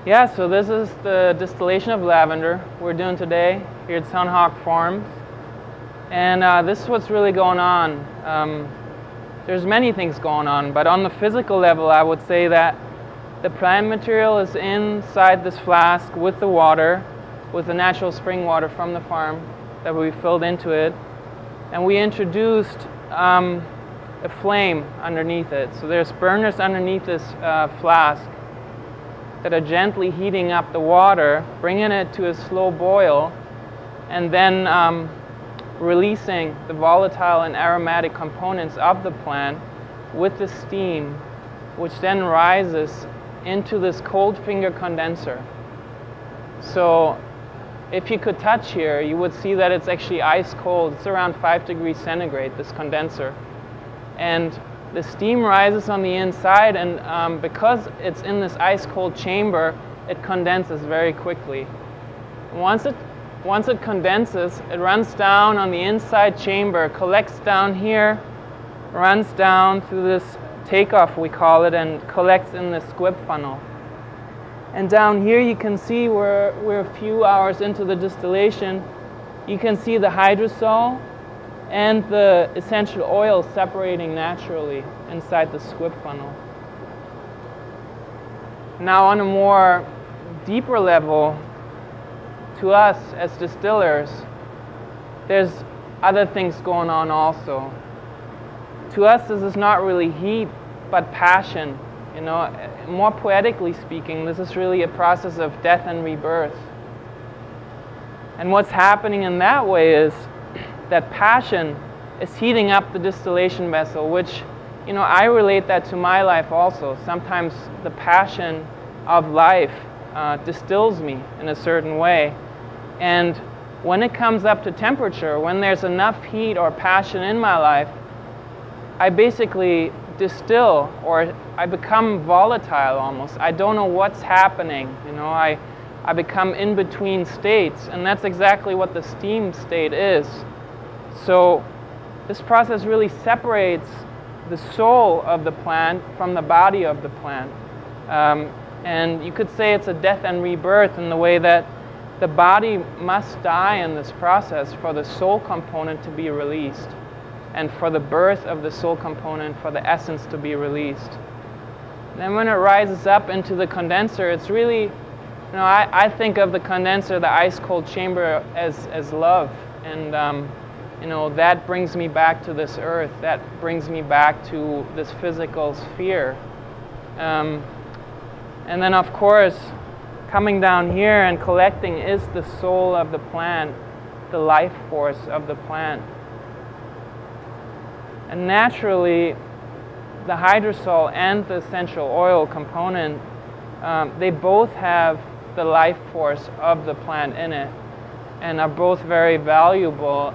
Yeah, so this is the distillation of lavender we're doing today here at SunHawk Farms. And this is what's really going on. There's many things going on, but on the physical level, I would say that the plant material is inside this flask with the water, with the natural spring water from the farm that we filled into it. And we introduced a flame underneath it. So there's burners underneath this flask that are gently heating up the water, bringing it to a slow boil, and then releasing the volatile and aromatic components of the plant with the steam, which then rises into this cold finger condenser. So if you could touch here, you would see that it's actually ice cold. It's around 5 degrees centigrade, this condenser. And the steam rises on the inside, and because it's in this ice cold chamber, it condenses very quickly. Once it condenses, it runs down on the inside chamber, collects down here, runs down through this takeoff, we call it, and collects in this squib funnel. And down here you can see we're a few hours into the distillation. You can see the hydrosol and the essential oil separating naturally inside the squib funnel. Now on a more deeper level, to us as distillers, there's other things going on also. To us, this is not really heat, but passion. You know, more poetically speaking, this is really a process of death and rebirth. And what's happening in that way is that passion is heating up the distillation vessel, which, you know, I relate that to my life also. Sometimes the passion of life distills me in a certain way. And when it comes up to temperature, when there's enough heat or passion in my life, I basically distill, or I become volatile almost. I don't know what's happening. You know, I become in between states, and that's exactly what the steam state is. So this process really separates the soul of the plant from the body of the plant. And you could say it's a death and rebirth in the way that the body must die in this process for the soul component to be released, and for the birth of the soul component, for the essence to be released. Then when it rises up into the condenser, it's really, you know, I think of the condenser, the ice cold chamber, as love. And you know, that brings me back to this earth. That brings me back to this physical sphere. And then of course, coming down here and collecting is the soul of the plant, the life force of the plant. And naturally, the hydrosol and the essential oil component, they both have the life force of the plant in it, and are both very valuable,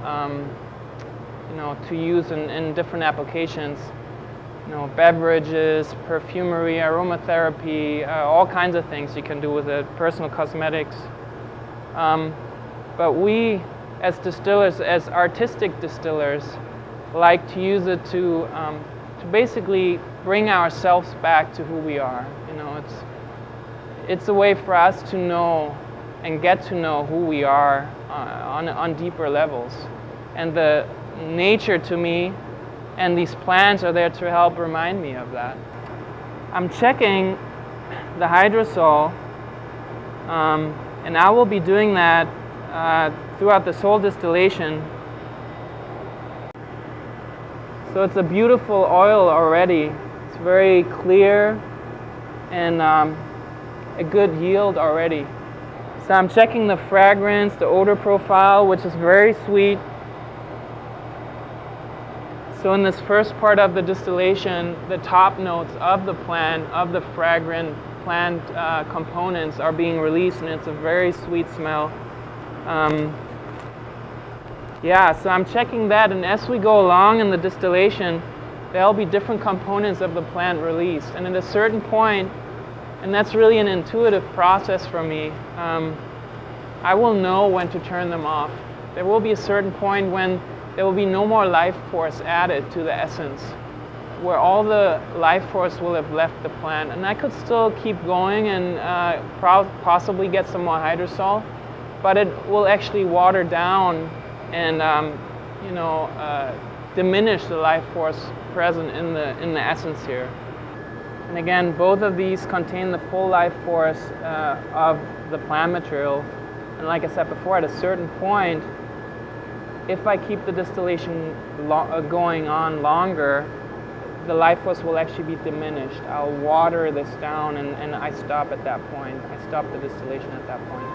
you know, to use in different applications. You know, beverages, perfumery, aromatherapy, all kinds of things you can do with it, personal cosmetics. But we, as distillers, as artistic distillers, like to use it to basically bring ourselves back to who we are. You know, it's a way for us to know and get to know who we are on deeper levels. And the nature, to me, and these plants are there to help remind me of that. I'm checking the hydrosol, and I will be doing that throughout this whole distillation. So it's a beautiful oil already. It's very clear and a good yield already. So I'm checking the fragrance, the odor profile, which is very sweet. So in this first part of the distillation, the top notes of the plant, of the fragrant plant components are being released, and it's a very sweet smell. Yeah, so I'm checking that, and as we go along in the distillation, there'll be different components of the plant released. And at a certain point, and that's really an intuitive process for me, I will know when to turn them off. There will be a certain point when there will be no more life force added to the essence. where all the life force will have left the plant, and I could still keep going and possibly get some more hydrosol, but it will actually water down and diminish the life force present in the essence here. And again, both of these contain the full life force of the plant material. And like I said before, at a certain point, if I keep the distillation going on longer, the life force will actually be diminished. I'll water this down and I stop at that point. I stop the distillation at that point.